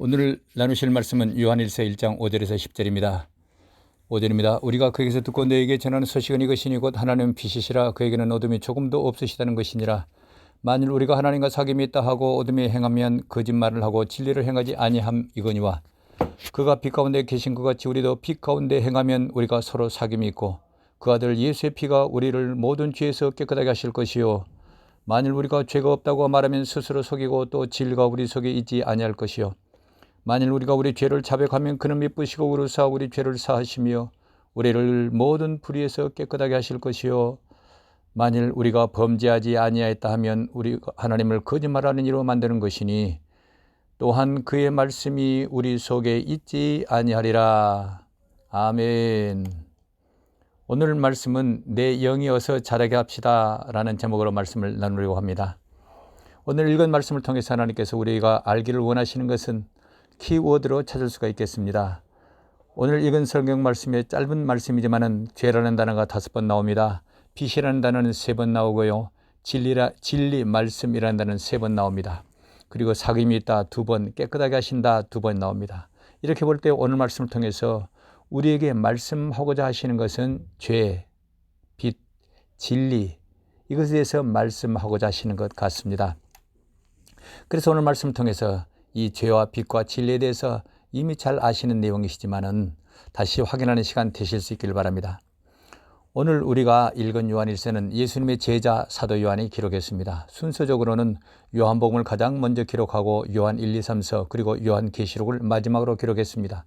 오늘 나누실 말씀은 요한일서 1장 5절에서 10절입니다. 5절입니다. 우리가 그에게서 듣고 너에게 전하는 소식은 이것이니 곧 하나님은 빛이시라 그에게는 어둠이 조금도 없으시다는 것이니라. 만일 우리가 하나님과 사귐이 있다 하고 어둠에 행하면 거짓말을 하고 진리를 행하지 아니함이거니와 그가 빛 가운데 계신 것 같이 우리도 빛 가운데 행하면 우리가 서로 사귐이 있고 그 아들 예수의 피가 우리를 모든 죄에서 깨끗하게 하실 것이요 만일 우리가 죄가 없다고 말하면 스스로 속이고 또 진리가 우리 속에 있지 아니할 것이요 만일 우리가 우리 죄를 자백하면 그는 미쁘시고 우루사 우리 죄를 사하시며 우리를 모든 불의에서 깨끗하게 하실 것이요 만일 우리가 범죄하지 아니하였다 하면 우리 하나님을 거짓말하는 이로 만드는 것이니 또한 그의 말씀이 우리 속에 있지 아니하리라. 아멘. 오늘 말씀은 내 영이 어서 자라게 합시다 라는 제목으로 말씀을 나누려고 합니다. 오늘 읽은 말씀을 통해서 하나님께서 우리가 알기를 원하시는 것은 키워드로 찾을 수가 있겠습니다. 오늘 읽은 성경 말씀에 짧은 말씀이지만은 죄라는 단어가 5번 나옵니다. 빛이라는 단어는 3번 나오고요. 진리 말씀이라는 단어는 3번 나옵니다. 그리고 사귐이 있다 2번, 깨끗하게 하신다 2번 나옵니다. 이렇게 볼 때 오늘 말씀을 통해서 우리에게 말씀하고자 하시는 것은 죄, 빛, 진리 이것에 대해서 말씀하고자 하시는 것 같습니다. 그래서 오늘 말씀을 통해서 이 죄와 빛과 진리에 대해서 이미 잘 아시는 내용이시지만은 다시 확인하는 시간 되실 수 있기를 바랍니다. 오늘 우리가 읽은 요한일서는 예수님의 제자 사도 요한이 기록했습니다. 순서적으로는 요한복음을 가장 먼저 기록하고 요한 1, 2, 3서 그리고 요한계시록을 마지막으로 기록했습니다.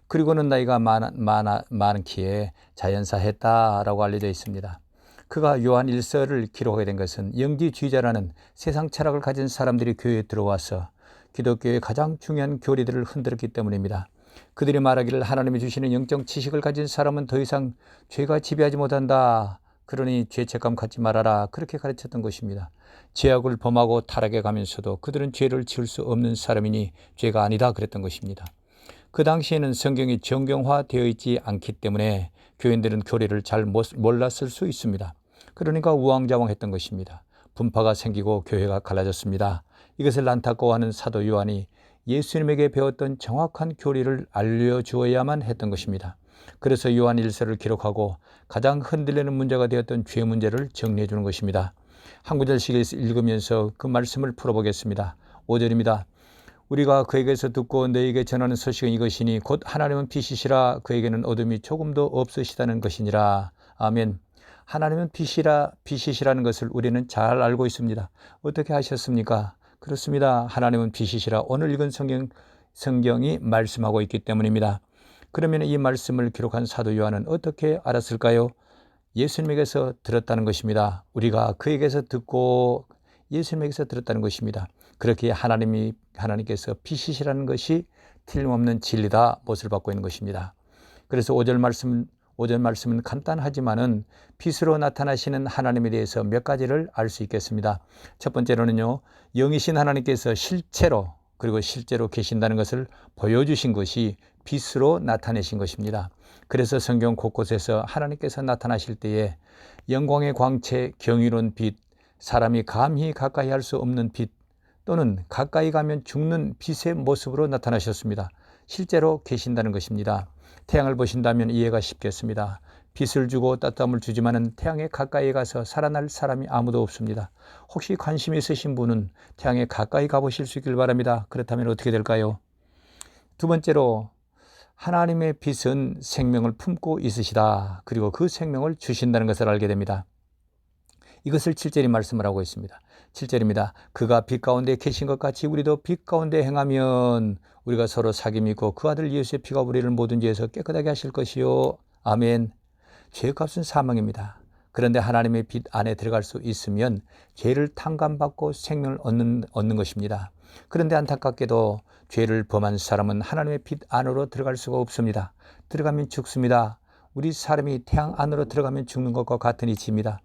그리고는 나이가 많기에 자연사했다라고 알려져 있습니다. 그가 요한 1서를 기록하게 된 것은 영지주의자라는 세상 철학을 가진 사람들이 교회에 들어와서 기독교의 가장 중요한 교리들을 흔들었기 때문입니다. 그들이 말하기를 하나님이 주시는 영적 지식을 가진 사람은 더 이상 죄가 지배하지 못한다. 그러니 죄책감 갖지 말아라. 그렇게 가르쳤던 것입니다. 죄악을 범하고 타락해 가면서도 그들은 죄를 지을 수 없는 사람이니 죄가 아니다 그랬던 것입니다. 그 당시에는 성경이 정경화되어 있지 않기 때문에 교인들은 교리를 잘 몰랐을 수 있습니다. 그러니까 우왕좌왕했던 것입니다. 분파가 생기고 교회가 갈라졌습니다. 이것을 안타까워하는 사도 요한이 예수님에게 배웠던 정확한 교리를 알려주어야만 했던 것입니다. 그래서 요한 1서를 기록하고 가장 흔들리는 문제가 되었던 죄 문제를 정리해 주는 것입니다. 한 구절씩 읽으면서 그 말씀을 풀어보겠습니다. 5절입니다. 우리가 그에게서 듣고 너에게 전하는 소식은 이것이니 곧 하나님은 빛이시라 그에게는 어둠이 조금도 없으시다는 것이니라. 아멘. 하나님은 빛이시라는 것을 우리는 잘 알고 있습니다. 어떻게 하셨습니까? 그렇습니다. 하나님은 빛이시라 오늘 읽은 성경이 말씀하고 있기 때문입니다. 그러면 이 말씀을 기록한 사도 요한은 어떻게 알았을까요? 예수님에게서 들었다는 것입니다. 우리가 그에게서 듣고 예수님에게서 들었다는 것입니다. 그렇게 하나님께서 빛이시라는 것이 틀림없는 진리다 못을 받고 있는 것입니다. 그래서 5절 말씀은 간단하지만은 빛으로 나타나시는 하나님에 대해서 몇 가지를 알 수 있겠습니다. 첫 번째로는요, 영이신 하나님께서 실제로 계신다는 것을 보여주신 것이 빛으로 나타내신 것입니다. 그래서 성경 곳곳에서 하나님께서 나타나실 때에 영광의 광채, 경이로운 빛, 사람이 감히 가까이 할 수 없는 빛 또는 가까이 가면 죽는 빛의 모습으로 나타나셨습니다. 실제로 계신다는 것입니다. 태양을 보신다면 이해가 쉽겠습니다. 빛을 주고 따뜻함을 주지만은 태양에 가까이 가서 살아날 사람이 아무도 없습니다. 혹시 관심 있으신 분은 태양에 가까이 가보실 수 있길 바랍니다. 그렇다면 어떻게 될까요? 두 번째로 하나님의 빛은 생명을 품고 있으시다. 그리고 그 생명을 주신다는 것을 알게 됩니다. 이것을 7절이 말씀을 하고 있습니다. 7절입니다. 그가 빛 가운데 계신 것 같이 우리도 빛 가운데 행하면 우리가 서로 사귐이 있고 그 아들 예수의 피가 우리를 모든 죄에서 깨끗하게 하실 것이요. 아멘. 죄의 값은 사망입니다. 그런데 하나님의 빛 안에 들어갈 수 있으면 죄를 탕감받고 생명을 얻는 것입니다. 그런데 안타깝게도 죄를 범한 사람은 하나님의 빛 안으로 들어갈 수가 없습니다. 들어가면 죽습니다. 우리 사람이 태양 안으로 들어가면 죽는 것과 같은 이치입니다.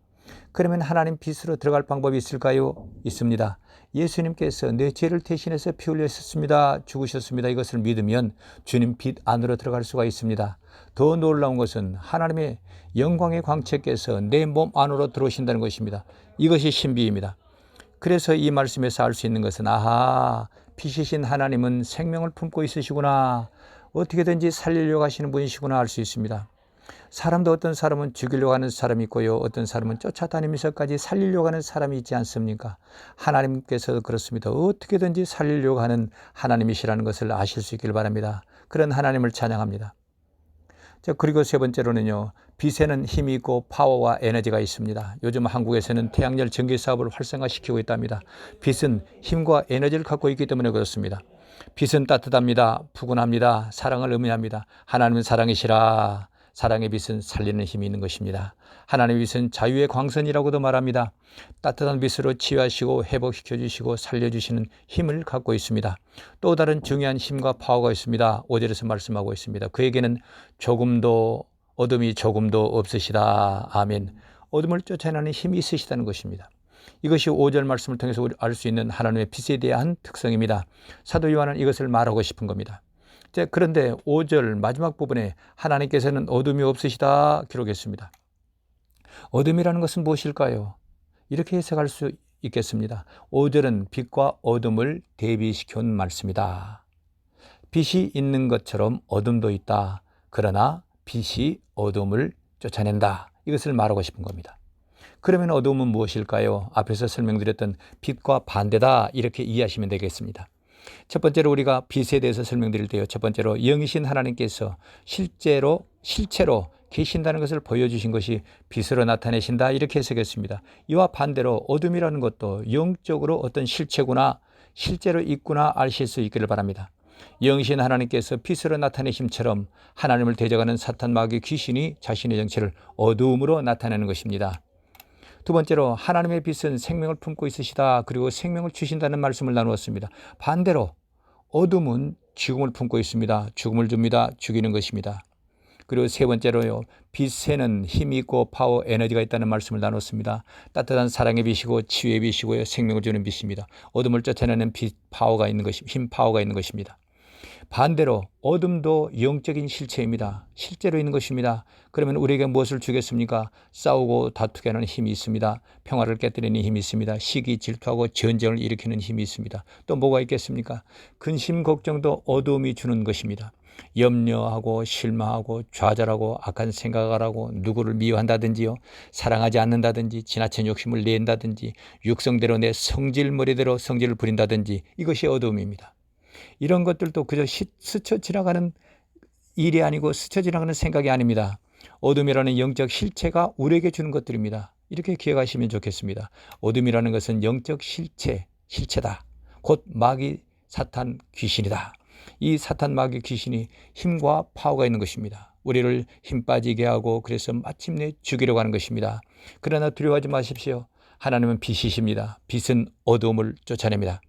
그러면 하나님 빛으로 들어갈 방법이 있을까요? 있습니다. 예수님께서 내 죄를 대신해서 피 흘리셨습니다. 죽으셨습니다. 이것을 믿으면 주님 빛 안으로 들어갈 수가 있습니다. 더 놀라운 것은 하나님의 영광의 광채께서 내 몸 안으로 들어오신다는 것입니다. 이것이 신비입니다. 그래서 이 말씀에서 알 수 있는 것은 빛이신 하나님은 생명을 품고 있으시구나, 어떻게든지 살리려고 하시는 분이시구나 알 수 있습니다. 사람도 어떤 사람은 죽이려고 하는 사람이 있고요, 어떤 사람은 쫓아다니면서까지 살리려고 하는 사람이 있지 않습니까? 하나님께서 그렇습니다. 어떻게든지 살리려고 하는 하나님이시라는 것을 아실 수 있길 바랍니다. 그런 하나님을 찬양합니다. 그리고 세 번째로는요, 빛에는 힘이 있고 파워와 에너지가 있습니다. 요즘 한국에서는 태양열 전기 사업을 활성화시키고 있답니다. 빛은 힘과 에너지를 갖고 있기 때문에 그렇습니다. 빛은 따뜻합니다. 푸근합니다. 사랑을 의미합니다. 하나님은 사랑이시라. 사랑의 빛은 살리는 힘이 있는 것입니다. 하나님의 빛은 자유의 광선이라고도 말합니다. 따뜻한 빛으로 치유하시고 회복시켜 주시고 살려주시는 힘을 갖고 있습니다. 또 다른 중요한 힘과 파워가 있습니다. 5절에서 말씀하고 있습니다. 그에게는 어둠이 조금도 없으시다. 아멘. 어둠을 쫓아내는 힘이 있으시다는 것입니다. 이것이 5절 말씀을 통해서 알 수 있는 하나님의 빛에 대한 특성입니다. 사도 요한은 이것을 말하고 싶은 겁니다. 그런데 5절 마지막 부분에 하나님께서는 어둠이 없으시다 기록했습니다. 어둠이라는 것은 무엇일까요? 이렇게 해석할 수 있겠습니다. 5절은 빛과 어둠을 대비시켜 온 말씀이다. 빛이 있는 것처럼 어둠도 있다. 그러나 빛이 어둠을 쫓아낸다. 이것을 말하고 싶은 겁니다. 그러면 어둠은 무엇일까요? 앞에서 설명드렸던 빛과 반대다, 이렇게 이해하시면 되겠습니다. 첫 번째로 우리가 빛에 대해서 설명드릴 때요, 첫 번째로 영이신 하나님께서 실체로 계신다는 것을 보여주신 것이 빛으로 나타내신다, 이렇게 해석했습니다. 이와 반대로 어둠이라는 것도 영적으로 어떤 실체구나, 실제로 있구나 아실 수 있기를 바랍니다. 영이신 하나님께서 빛으로 나타내심처럼 하나님을 대적하는 사탄 마귀 귀신이 자신의 정체를 어두움으로 나타내는 것입니다. 두 번째로 하나님의 빛은 생명을 품고 있으시다, 그리고 생명을 주신다는 말씀을 나누었습니다. 반대로 어둠은 죽음을 품고 있습니다. 죽음을 줍니다. 죽이는 것입니다. 그리고 세 번째로요, 빛에는 힘이 있고 파워, 에너지가 있다는 말씀을 나눴습니다. 따뜻한 사랑의 빛이고 치유의 빛이고요, 생명을 주는 빛입니다. 어둠을 쫓아내는 빛 파워가 있는 것입니다. 힘 파워가 있는 것입니다. 반대로 어둠도 영적인 실체입니다. 실제로 있는 것입니다. 그러면 우리에게 무엇을 주겠습니까? 싸우고 다투게 하는 힘이 있습니다. 평화를 깨뜨리는 힘이 있습니다. 시기, 질투하고 전쟁을 일으키는 힘이 있습니다. 또 뭐가 있겠습니까? 근심, 걱정도 어둠이 주는 것입니다. 염려하고 실망하고 좌절하고 악한 생각을 하고 누구를 미워한다든지요, 사랑하지 않는다든지 지나친 욕심을 낸다든지 육성대로 내 성질머리대로 성질을 부린다든지, 이것이 어둠입니다. 이런 것들도 그저 스쳐 지나가는 일이 아니고 스쳐 지나가는 생각이 아닙니다. 어둠이라는 영적 실체가 우리에게 주는 것들입니다. 이렇게 기억하시면 좋겠습니다. 어둠이라는 것은 영적 실체다. 곧 마귀, 사탄, 귀신이다. 이 사탄, 마귀, 귀신이 힘과 파워가 있는 것입니다. 우리를 힘 빠지게 하고 그래서 마침내 죽이려고 하는 것입니다. 그러나 두려워하지 마십시오. 하나님은 빛이십니다. 빛은 어둠을 쫓아냅니다.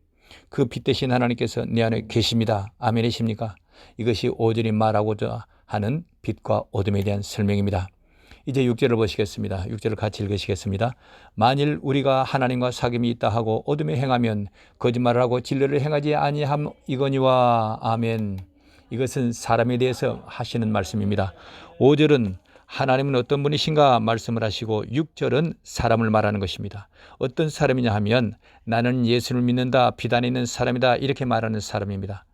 그 빛 대신 하나님께서 내 안에 계십니다. 아멘이십니까? 이것이 5절이 말하고자 하는 빛과 어둠에 대한 설명입니다. 이제 6절을 보시겠습니다. 6절을 같이 읽으시겠습니다. 만일 우리가 하나님과 사귐이 있다 하고 어둠에 행하면 거짓말을 하고 진리를 행하지 아니함 이거니와. 아멘. 이것은 사람에 대해서 하시는 말씀입니다. 5절은 하나님은 어떤 분이신가 말씀을 하시고, 6절은 사람을 말하는 것입니다. 어떤 사람이냐 하면 나는 예수를 믿는다, 빛 안에 있는 사람이다, 이렇게 말하는 사람입니다.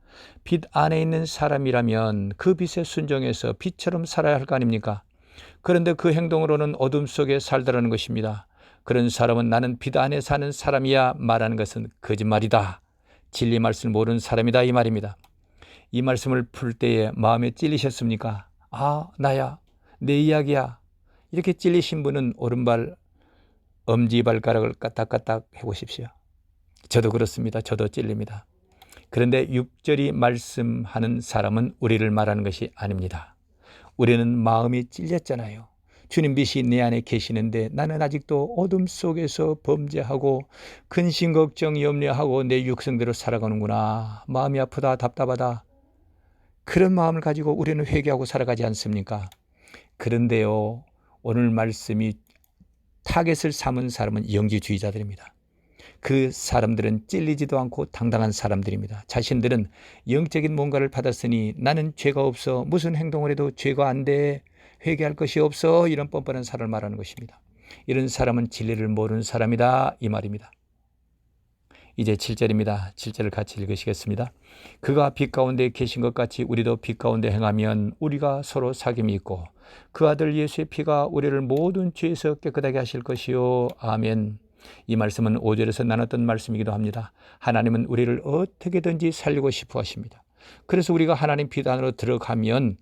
빛 안에 있는 사람이라면 그 빛에 순종해서 빛처럼 살아야 할 거 아닙니까? 그런데 그 행동으로는 어둠 속에 살더라는 것입니다. 그런 사람은 나는 빛 안에 사는 사람이야 말하는 것은 거짓말이다. 진리 말씀을 모르는 사람이다, 이 말입니다. 이 말씀을 풀 때에 마음에 찔리셨습니까? 아, 나야, 내 이야기야. 이렇게 찔리신 분은 오른발 엄지발가락을 까딱까딱 해보십시오. 저도 그렇습니다. 저도 찔립니다. 그런데 6절이 말씀하는 사람은 우리를 말하는 것이 아닙니다. 우리는 마음이 찔렸잖아요. 주님 빛이 내 안에 계시는데 나는 아직도 어둠 속에서 범죄하고 근심 걱정 염려하고 내 육성대로 살아가는구나. 마음이 아프다, 답답하다. 그런 마음을 가지고 우리는 회개하고 살아가지 않습니까? 그런데요, 오늘 말씀이 타겟을 삼은 사람은 영지주의자들입니다. 그 사람들은 찔리지도 않고 당당한 사람들입니다. 자신들은 영적인 뭔가를 받았으니 나는 죄가 없어, 무슨 행동을 해도 죄가 안 돼, 회개할 것이 없어, 이런 뻔뻔한 사람을 말하는 것입니다. 이런 사람은 진리를 모르는 사람이다, 이 말입니다. 이제 7절입니다. 7절을 같이 읽으시겠습니다. 그가 빛 가운데 계신 것 같이 우리도 빛 가운데 행하면 우리가 서로 사귐이 있고 그 아들 예수의 피가 우리를 모든 죄에서 깨끗하게 하실 것이요. 아멘. 이 말씀은 5절에서 나눴던 말씀이기도 합니다. 하나님은 우리를 어떻게든지 살리고 싶어 하십니다. 그래서 우리가 하나님 빛 안으로 들어가면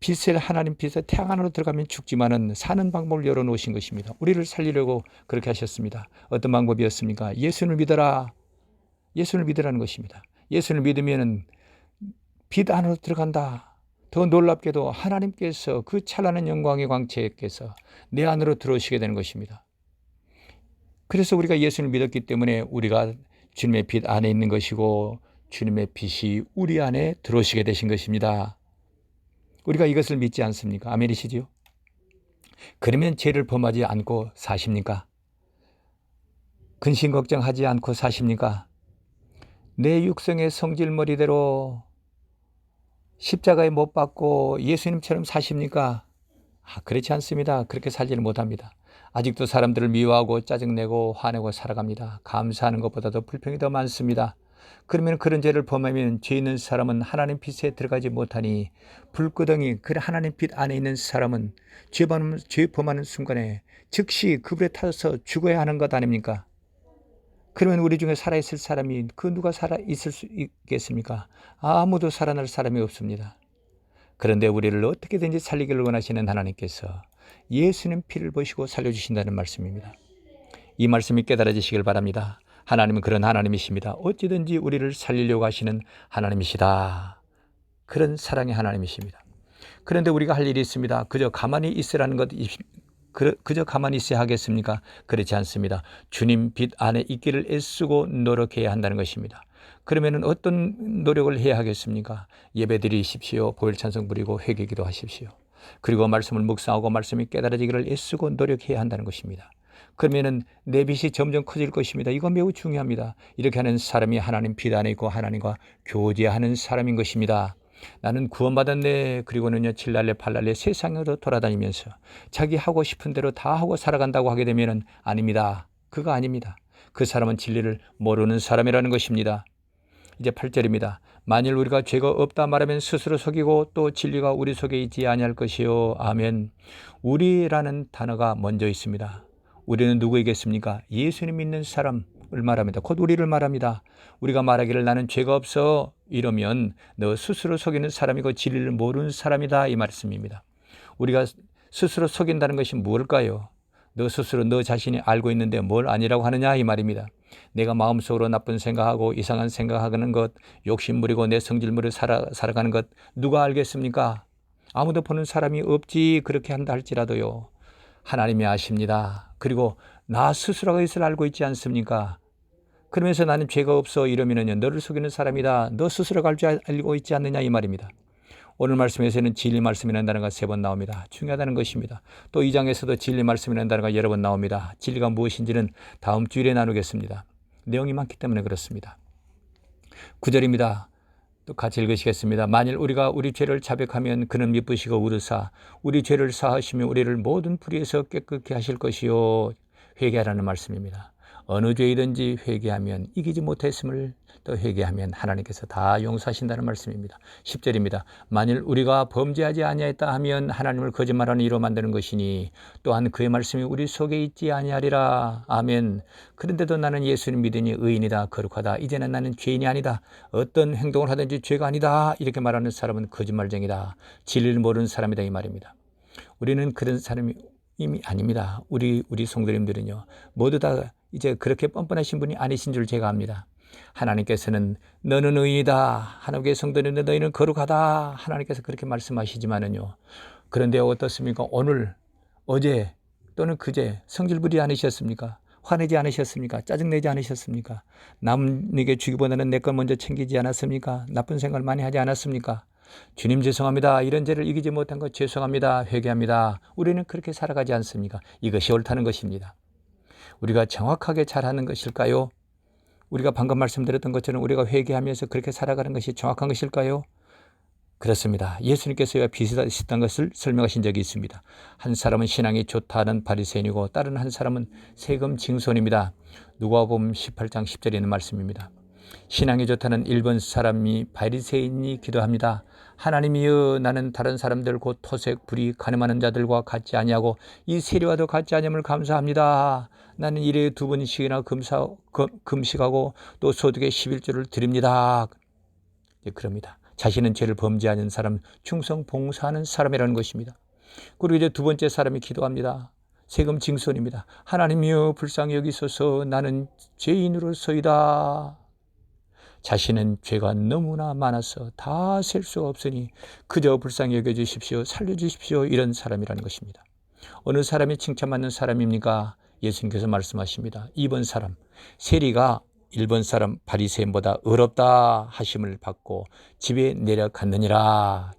빛을 하나님 빛에 태양 안으로 들어가면 죽지만은 사는 방법을 열어놓으신 것입니다. 우리를 살리려고 그렇게 하셨습니다. 어떤 방법이었습니까? 예수를 믿어라. 예수를 믿으라는 것입니다. 예수를 믿으면 빛 안으로 들어간다. 더 놀랍게도 하나님께서 그 찬란한 영광의 광채께서 내 안으로 들어오시게 되는 것입니다. 그래서 우리가 예수를 믿었기 때문에 우리가 주님의 빛 안에 있는 것이고 주님의 빛이 우리 안에 들어오시게 되신 것입니다. 우리가 이것을 믿지 않습니까? 아멘이시지요? 그러면 죄를 범하지 않고 사십니까? 근심 걱정하지 않고 사십니까? 내 육성의 성질머리대로 십자가에 못 박고 예수님처럼 사십니까? 그렇지 않습니다. 그렇게 살지를 못합니다. 아직도 사람들을 미워하고 짜증내고 화내고 살아갑니다. 감사하는 것보다도 불평이 더 많습니다. 그러면 그런 죄를 범하면 죄 있는 사람은 하나님 빛에 들어가지 못하니 불구덩이 그 하나님 빛 안에 있는 사람은 죄 범하는 순간에 즉시 그 불에 타서 죽어야 하는 것 아닙니까? 그러면 우리 중에 살아있을 사람이 누가 살아있을 수 있겠습니까? 아무도 살아날 사람이 없습니다. 그런데 우리를 어떻게든지 살리기를 원하시는 하나님께서 예수님 피를 보시고 살려주신다는 말씀입니다. 이 말씀이 깨달아지시길 바랍니다. 하나님은 그런 하나님이십니다. 어찌든지 우리를 살리려고 하시는 하나님이시다. 그런 사랑의 하나님이십니다. 그런데 우리가 할 일이 있습니다. 그저 가만히 있으라는 것, 그저 가만히 있어야 하겠습니까? 그렇지 않습니다. 주님 빛 안에 있기를 애쓰고 노력해야 한다는 것입니다. 그러면 어떤 노력을 해야 하겠습니까? 예배 드리십시오. 보혈 찬송 부리고 회개기도 하십시오. 그리고 말씀을 묵상하고 말씀이 깨달아지기를 애쓰고 노력해야 한다는 것입니다. 그러면은 내 빛이 점점 커질 것입니다. 이거 매우 중요합니다. 이렇게 하는 사람이 하나님 빛 안에 있고 하나님과 교제하는 사람인 것입니다. 나는 구원받았네. 그리고는요 7날래 8날래 세상으로 돌아다니면서 자기 하고 싶은 대로 다 하고 살아간다고 하게 되면은 아닙니다. 그거 아닙니다. 그 사람은 진리를 모르는 사람이라는 것입니다. 이제 8절입니다. 만일 우리가 죄가 없다 말하면 스스로 속이고 또 진리가 우리 속에 있지 아니할 것이요. 아멘. 우리라는 단어가 먼저 있습니다. 우리는 누구이겠습니까? 예수님 믿는 사람을 말합니다. 곧 우리를 말합니다. 우리가 말하기를 나는 죄가 없어 이러면 너 스스로 속이는 사람이고 진리를 모르는 사람이다 이 말씀입니다. 우리가 스스로 속인다는 것이 무엇일까요? 너 스스로 너 자신이 알고 있는데 뭘 아니라고 하느냐 이 말입니다. 내가 마음속으로 나쁜 생각하고 이상한 생각하는 것, 욕심부리고 내 성질물을 살아가는 것 누가 알겠습니까? 아무도 보는 사람이 없지. 그렇게 한다 할지라도요. 하나님이 아십니다. 그리고 나 스스로가 이것을 알고 있지 않습니까? 그러면서 나는 죄가 없어 이러면은요 너를 속이는 사람이다. 너 스스로가 알고 있지 않느냐 이 말입니다. 오늘 말씀에서는 진리 말씀이라는 단어가 3번 나옵니다. 중요하다는 것입니다. 또 2장에서도 진리 말씀이라는 단어가 여러 번 나옵니다. 진리가 무엇인지는 다음 주일에 나누겠습니다. 내용이 많기 때문에 그렇습니다. 9절입니다. 또 같이 읽으시겠습니다. 만일 우리가 우리 죄를 자백하면 그는 미쁘시고 우르사 우리 죄를 사하시며 우리를 모든 불의에서 깨끗게 하실 것이요. 회개하라는 말씀입니다. 어느 죄이든지 회개하면 이기지 못했음을 또 회개하면 하나님께서 다 용서하신다는 말씀입니다. 10절입니다. 만일 우리가 범죄하지 아니하였다 하면 하나님을 거짓말하는 이로 만드는 것이니 또한 그의 말씀이 우리 속에 있지 아니하리라. 아멘. 그런데도 나는 예수를 믿으니 의인이다 거룩하다. 이제는 나는 죄인이 아니다. 어떤 행동을 하든지 죄가 아니다. 이렇게 말하는 사람은 거짓말쟁이다. 진리를 모르는 사람이다 이 말입니다. 우리는 그런 사람이 이미 아닙니다. 우리 성도님들은요 모두 다 이제 그렇게 뻔뻔하신 분이 아니신 줄 제가 압니다. 하나님께서는 너는 의인이다. 하나님의 성도님들 너희는 거룩하다. 하나님께서 그렇게 말씀하시지만은요. 그런데 어떻습니까? 오늘, 어제 또는 그제 성질 부리지 않으셨습니까? 화내지 않으셨습니까? 짜증내지 않으셨습니까? 남에게 주기보다는 내 걸 먼저 챙기지 않았습니까? 나쁜 생각을 많이 하지 않았습니까? 주님 죄송합니다. 이런 죄를 이기지 못한 것 죄송합니다. 회개합니다. 우리는 그렇게 살아가지 않습니까? 이것이 옳다는 것입니다. 우리가 정확하게 잘하는 것일까요? 우리가 방금 말씀드렸던 것처럼 우리가 회개하면서 그렇게 살아가는 것이 정확한 것일까요? 그렇습니다. 예수님께서야 비슷한 것을 설명하신 적이 있습니다. 한 사람은 신앙이 좋다는 바리새인이고 다른 한 사람은 세금 징손입니다. 누가복음 18장 10절에 있는 말씀입니다. 신앙이 좋다는 1번 사람이 바리새인이 기도합니다. 하나님이여, 나는 다른 사람들 곧 토색, 불의, 가늠하는 자들과 같지 아니하고 이 세리와도 같지 아니함을 감사합니다. 나는 일에 2번씩이나 금식하고 또 소득의 11조를 드립니다. 그럽니다. 자신은 죄를 범죄하는 사람, 충성 봉사하는 사람이라는 것입니다. 그리고 이제 2번째 사람이 기도합니다. 세금 징손입니다. 하나님이여, 불쌍히 여기소서, 나는 죄인으로서이다. 자신은 죄가 너무나 많아서 다 셀 수가 없으니 그저 불쌍히 여겨주십시오, 살려주십시오, 이런 사람이라는 것입니다. 어느 사람이 칭찬받는 사람입니까? 예수님께서 말씀하십니다. 2번 사람, 세리가 1번 사람 바리새인보다 의롭다 하심을 받고 집에 내려갔느니라.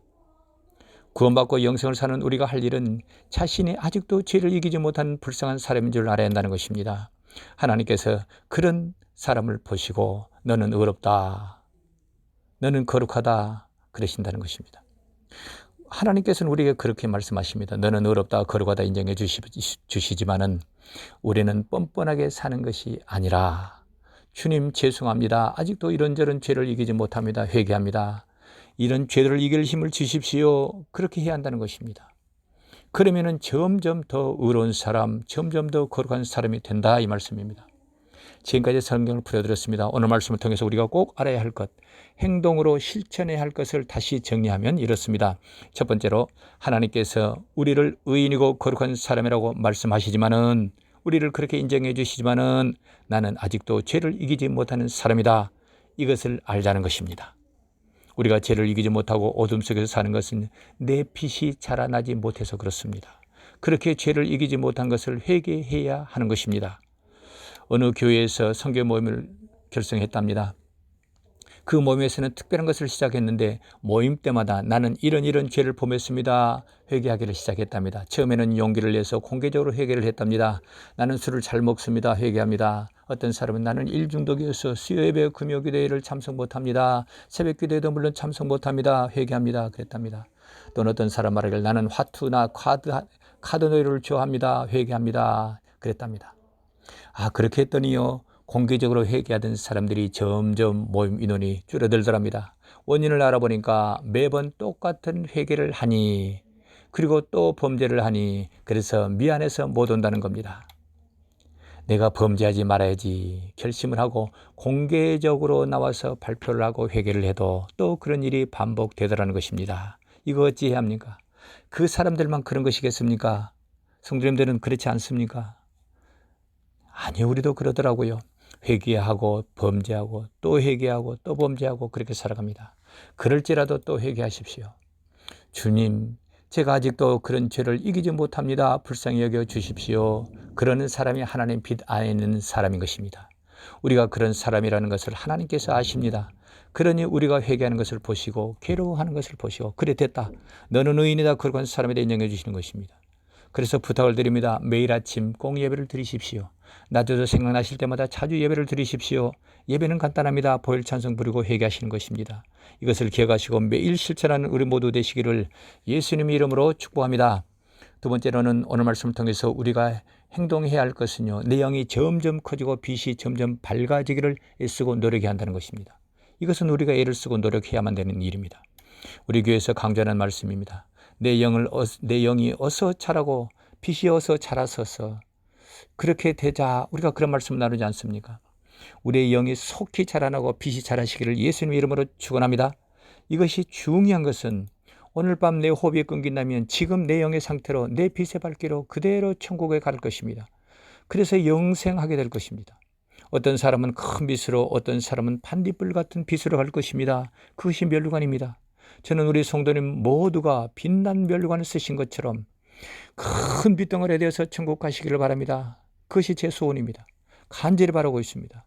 구원받고 영생을 사는 우리가 할 일은 자신이 아직도 죄를 이기지 못한 불쌍한 사람인 줄 알아야 한다는 것입니다. 하나님께서 그런 사람을 보시고 너는 의롭다, 너는 거룩하다 그러신다는 것입니다. 하나님께서는 우리에게 그렇게 말씀하십니다. 너는 의롭다, 거룩하다 인정해 주시지만은 우리는 뻔뻔하게 사는 것이 아니라, 주님 죄송합니다, 아직도 이런저런 죄를 이기지 못합니다, 회개합니다, 이런 죄를 이길 힘을 주십시오, 그렇게 해야 한다는 것입니다. 그러면은 점점 더 의로운 사람, 점점 더 거룩한 사람이 된다, 이 말씀입니다. 지금까지 성경을 풀어드렸습니다. 오늘 말씀을 통해서 우리가 꼭 알아야 할 것, 행동으로 실천해야 할 것을 다시 정리하면 이렇습니다. 첫 번째로, 하나님께서 우리를 의인이고 거룩한 사람이라고 말씀하시지만은, 우리를 그렇게 인정해 주시지만은 나는 아직도 죄를 이기지 못하는 사람이다, 이것을 알자는 것입니다. 우리가 죄를 이기지 못하고 어둠 속에서 사는 것은 내 빛이 자라나지 못해서 그렇습니다. 그렇게 죄를 이기지 못한 것을 회개해야 하는 것입니다. 어느 교회에서 선교 모임을 결성했답니다. 그 모임에서는 특별한 것을 시작했는데 모임 때마다 나는 이런 죄를 범했습니다, 회개하기를 시작했답니다. 처음에는 용기를 내서 공개적으로 회개를 했답니다. 나는 술을 잘 먹습니다, 회개합니다. 어떤 사람은 나는 일중독이어서 수요예배, 금요기도회를 참석 못합니다, 새벽기도회도 물론 참석 못합니다, 회개합니다, 그랬답니다. 또는 어떤 사람 말하기를 나는 화투나 카드놀이를 좋아합니다, 회개합니다, 그랬답니다. 그렇게 했더니요, 공개적으로 회개하던 사람들이 점점 모임 인원이 줄어들더랍니다. 원인을 알아보니까 매번 똑같은 회개를 하니, 그리고 또 범죄를 하니, 그래서 미안해서 못 온다는 겁니다. 내가 범죄하지 말아야지 결심을 하고 공개적으로 나와서 발표를 하고 회개를 해도 또 그런 일이 반복되더라는 것입니다. 이거 어찌 해야 합니까? 그 사람들만 그런 것이겠습니까? 성도님들은 그렇지 않습니까? 아니, 우리도 그러더라고요. 회개하고 범죄하고 또 회개하고 또 범죄하고 그렇게 살아갑니다. 그럴지라도 또 회개하십시오. 주님, 제가 아직도 그런 죄를 이기지 못합니다, 불쌍히 여겨 주십시오. 그러는 사람이 하나님 빛 안에 있는 사람인 것입니다. 우리가 그런 사람이라는 것을 하나님께서 아십니다. 그러니 우리가 회개하는 것을 보시고 괴로워하는 것을 보시고, 그래 됐다, 너는 의인이다, 거룩한 사람이다 인정해 주시는 것입니다. 그래서 부탁을 드립니다. 매일 아침 꼭 예배를 드리십시오. 낮에도 생각나실 때마다 자주 예배를 드리십시오. 예배는 간단합니다. 보혈 찬송 부르고 회개하시는 것입니다. 이것을 기억하시고 매일 실천하는 우리 모두 되시기를 예수님의 이름으로 축복합니다. 두 번째로는 오늘 말씀을 통해서 우리가 행동해야 할 것은요, 내 영이 점점 커지고 빛이 점점 밝아지기를 애쓰고 노력해야 한다는 것입니다. 이것은 우리가 애를 쓰고 노력해야만 되는 일입니다. 우리 교회에서 강조하는 말씀입니다. 내 영이 어서 자라고 빛이 어서 자라서서 그렇게 되자, 우리가 그런 말씀을 나누지 않습니까? 우리의 영이 속히 자라나고 빛이 자라시기를 예수님 이름으로 축원합니다. 이것이 중요한 것은 오늘 밤 내 호흡이 끊긴다면 지금 내 영의 상태로 내 빛의 밝기로 그대로 천국에 갈 것입니다. 그래서 영생하게 될 것입니다. 어떤 사람은 큰 빛으로, 어떤 사람은 반딧불 같은 빛으로 갈 것입니다. 그것이 면류관입니다. 저는 우리 성도님 모두가 빛난 면류관을 쓰신 것처럼 큰 빛덩어리에 대해서 천국 가시기를 바랍니다. 그것이 제 소원입니다. 간절히 바라고 있습니다.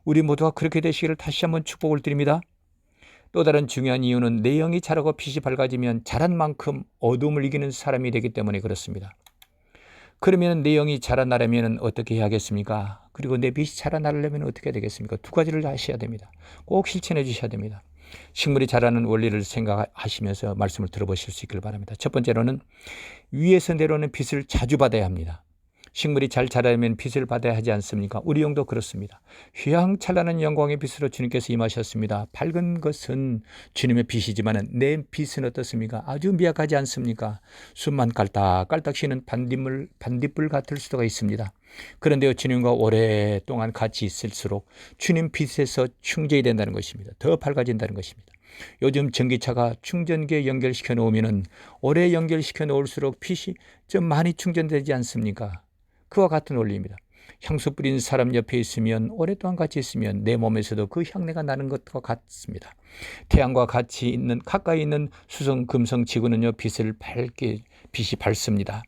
우리 모두가 그렇게 되시기를 다시 한번 축복을 드립니다. 또 다른 중요한 이유는 내 영이 자라고 빛이 밝아지면 자란 만큼 어둠을 이기는 사람이 되기 때문에 그렇습니다. 그러면 내 영이 자라나려면 어떻게 해야겠습니까? 그리고 내 빛이 자라나려면 어떻게 되겠습니까? 두 가지를 하셔야 됩니다. 꼭 실천해 주셔야 됩니다. 식물이 자라는 원리를 생각하시면서 말씀을 들어보실 수 있길 바랍니다. 첫 번째로는 위에서 내려오는 빛을 자주 받아야 합니다. 식물이 잘 자라려면 빛을 받아야 하지 않습니까? 우리 영도 그렇습니다. 휘황찬란한 영광의 빛으로 주님께서 임하셨습니다. 밝은 것은 주님의 빛이지만 내 빛은 어떻습니까? 아주 미약하지 않습니까? 숨만 깔딱깔딱 쉬는 반딧불 같을 수도 있습니다. 그런데 주님과 오랫동안 같이 있을수록 주님 빛에서 충전이 된다는 것입니다. 더 밝아진다는 것입니다. 요즘 전기차가 충전기에 연결시켜 놓으면 오래 연결시켜 놓을수록 빛이 좀 많이 충전되지 않습니까? 그와 같은 원리입니다. 향수 뿌린 사람 옆에 있으면 오랫동안 같이 있으면 내 몸에서도 그 향내가 나는 것과 같습니다. 태양과 가까이 있는 수성, 금성, 지구는요 빛이 밝습니다.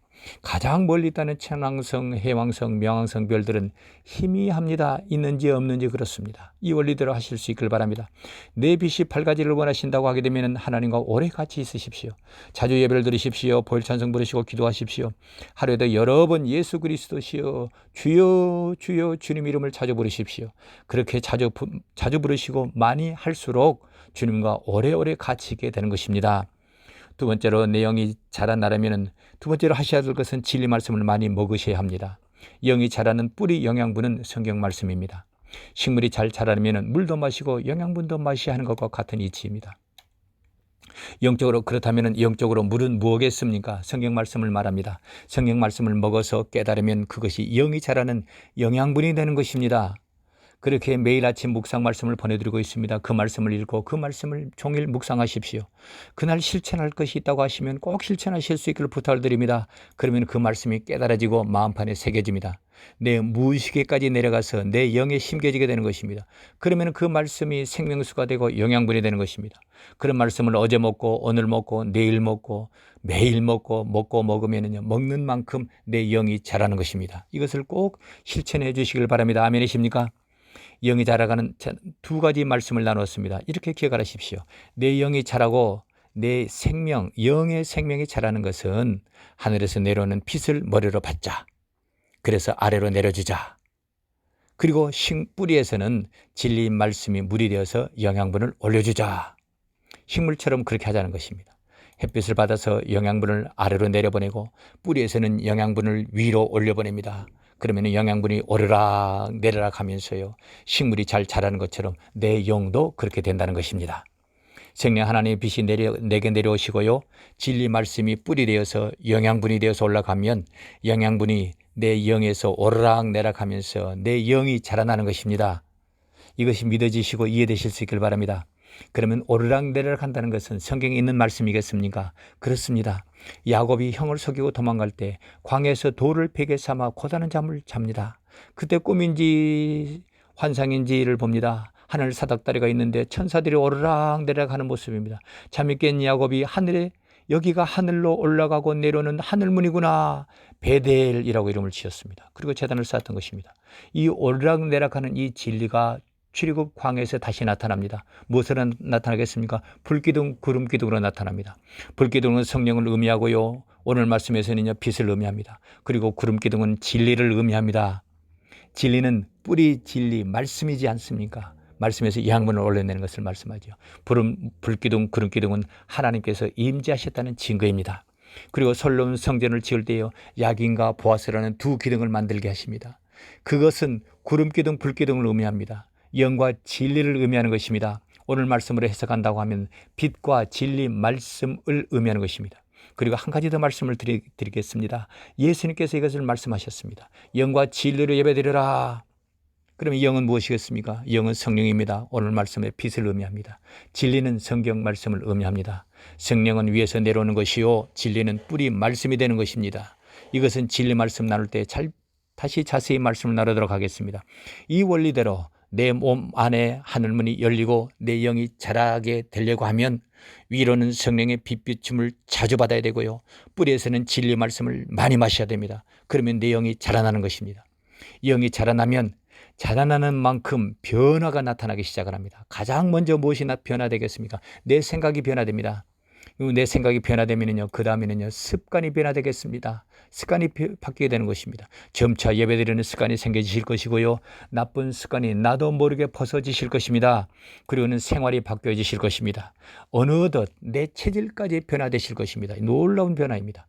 가장 멀리 있다는 천왕성, 해왕성, 명왕성 별들은 희미합니다. 있는지 없는지 그렇습니다. 이 원리대로 하실 수 있길 바랍니다. 내 빛이 밝아지를 원하신다고 하게 되면 하나님과 오래 같이 있으십시오. 자주 예배를 드리십시오. 보혈 찬송 부르시고 기도하십시오. 하루에도 여러 번 예수 그리스도시여 주여 주여 주님 이름을 자주 부르십시오. 그렇게 자주 부르시고 많이 할수록 주님과 오래오래 같이 있게 되는 것입니다. 두 번째로 내 영이 자라나려면 두 번째로 하셔야 될 것은 진리 말씀을 많이 먹으셔야 합니다. 영이 자라는 뿌리 영양분은 성경 말씀입니다. 식물이 잘 자라려면 물도 마시고 영양분도 마셔야 하는 것과 같은 이치입니다. 영적으로 그렇다면 영적으로 물은 무엇겠습니까? 성경 말씀을 말합니다. 성경 말씀을 먹어서 깨달으면 그것이 영이 자라는 영양분이 되는 것입니다. 그렇게 매일 아침 묵상 말씀을 보내드리고 있습니다. 그 말씀을 읽고 그 말씀을 종일 묵상하십시오. 그날 실천할 것이 있다고 하시면 꼭 실천하실 수 있기를 부탁을 드립니다. 그러면 그 말씀이 깨달아지고 마음판에 새겨집니다. 내 무의식에까지 내려가서 내 영에 심겨지게 되는 것입니다. 그러면 그 말씀이 생명수가 되고 영양분이 되는 것입니다. 그런 말씀을 어제 먹고 오늘 먹고 내일 먹고 매일 먹고 먹으면요 먹는 만큼 내 영이 자라는 것입니다. 이것을 꼭 실천해 주시길 바랍니다. 아멘이십니까? 영이 자라가는 두 가지 말씀을 나눴습니다. 이렇게 기억하십시오. 내 영이 자라고 내 생명, 영의 생명이 자라는 것은 하늘에서 내려오는 빛을 머리로 받자. 그래서 아래로 내려주자. 그리고 뿌리에서는 진리 말씀이 물이 되어서 영양분을 올려주자. 식물처럼 그렇게 하자는 것입니다. 햇빛을 받아서 영양분을 아래로 내려보내고 뿌리에서는 영양분을 위로 올려보냅니다. 그러면 영양분이 오르락 내리락 하면서요 식물이 잘 자라는 것처럼 내 영도 그렇게 된다는 것입니다. 성령 하나님의 빛이 내게 내려오시고요 진리 말씀이 뿌리 되어서 영양분이 되어서 올라가면 영양분이 내 영에서 오르락 내리락 하면서 내 영이 자라나는 것입니다. 이것이 믿어지시고 이해되실 수 있길 바랍니다. 그러면 오르락내리락 한다는 것은 성경에 있는 말씀이겠습니까? 그렇습니다. 야곱이 형을 속이고 도망갈 때 광야에서 돌을 베개 삼아 고단한 잠을 잡니다. 그때 꿈인지 환상인지를 봅니다. 하늘 사닥다리가 있는데 천사들이 오르락내리락 하는 모습입니다. 잠이 깬 야곱이 여기가 하늘로 올라가고 내려오는 하늘문이구나. 베델이라고 이름을 지었습니다. 그리고 제단을 쌓았던 것입니다. 이 오르락내리락하는 이 진리가 출애굽 광야에서 다시 나타납니다. 무엇으로 나타나겠습니까? 불기둥, 구름기둥으로 나타납니다. 불기둥은 성령을 의미하고요. 오늘 말씀에서는요 빛을 의미합니다. 그리고 구름기둥은 진리를 의미합니다. 진리는 뿌리 진리 말씀이지 않습니까? 말씀에서 양분을 올려내는 것을 말씀하죠. 불기둥, 구름기둥은 하나님께서 임재하셨다는 증거입니다. 그리고 솔로몬 성전을 지을 때요 야긴과 보아스라는 두 기둥을 만들게 하십니다. 그것은 구름기둥, 불기둥을 의미합니다. 영과 진리를 의미하는 것입니다. 오늘 말씀으로 해석한다고 하면 빛과 진리 말씀을 의미하는 것입니다. 그리고 한 가지 더 말씀을 드리겠습니다. 예수님께서 이것을 말씀하셨습니다. 영과 진리로 예배드리라. 그러면 영은 무엇이겠습니까? 영은 성령입니다. 오늘 말씀에 빛을 의미합니다. 진리는 성경 말씀을 의미합니다. 성령은 위에서 내려오는 것이요 진리는 뿌리 말씀이 되는 것입니다. 이것은 진리 말씀 나눌 때 다시 자세히 말씀을 나누도록 하겠습니다. 이 원리대로 내 몸 안에 하늘문이 열리고 내 영이 자라게 되려고 하면 위로는 성령의 빛비춤을 자주 받아야 되고요. 뿌리에서는 진리 말씀을 많이 마셔야 됩니다. 그러면 내 영이 자라나는 것입니다. 영이 자라나면 자라나는 만큼 변화가 나타나기 시작을 합니다. 가장 먼저 무엇이 변화되겠습니까? 내 생각이 변화됩니다. 내 생각이 변화되면요, 그 다음에는요, 습관이 변화되겠습니다. 습관이 바뀌게 되는 것입니다. 점차 예배드리는 습관이 생겨지실 것이고요, 나쁜 습관이 나도 모르게 벗어지실 것입니다. 그리고는 생활이 바뀌어지실 것입니다. 어느덧 내 체질까지 변화되실 것입니다. 놀라운 변화입니다.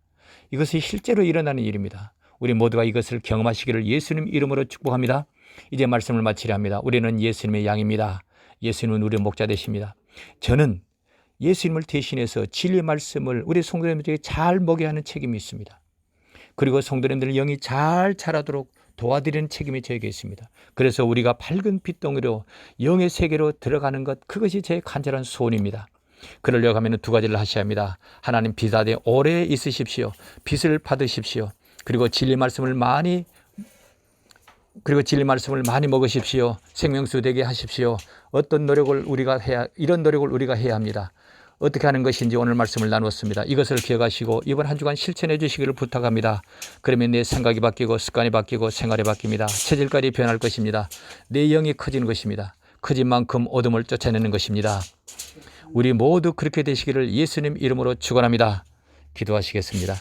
이것이 실제로 일어나는 일입니다. 우리 모두가 이것을 경험하시기를 예수님 이름으로 축복합니다. 이제 말씀을 마치려 합니다. 우리는 예수님의 양입니다. 예수님은 우리의 목자 되십니다. 저는 예수님을 대신해서 진리의 말씀을 우리 성도님들에게 잘 먹여야 하는 책임이 있습니다. 그리고 성도님들의 영이 잘 자라도록 도와드리는 책임이 저에게 있습니다. 그래서 우리가 밝은 빛덩이로 영의 세계로 들어가는 것, 그것이 제 간절한 소원입니다. 그러려고 하면 두 가지를 하셔야 합니다. 하나님 빛 아래 오래 있으십시오. 빛을 받으십시오. 그리고 진리 말씀을 많이 먹으십시오. 생명수 되게 하십시오. 어떤 노력을 우리가 해야 합니다. 어떻게 하는 것인지 오늘 말씀을 나누었습니다. 이것을 기억하시고 이번 한 주간 실천해 주시기를 부탁합니다. 그러면 내 생각이 바뀌고 습관이 바뀌고 생활이 바뀝니다. 체질까지 변할 것입니다. 내 영이 커지는 것입니다. 커진 만큼 어둠을 쫓아내는 것입니다. 우리 모두 그렇게 되시기를 예수님 이름으로 축원합니다. 기도하시겠습니다.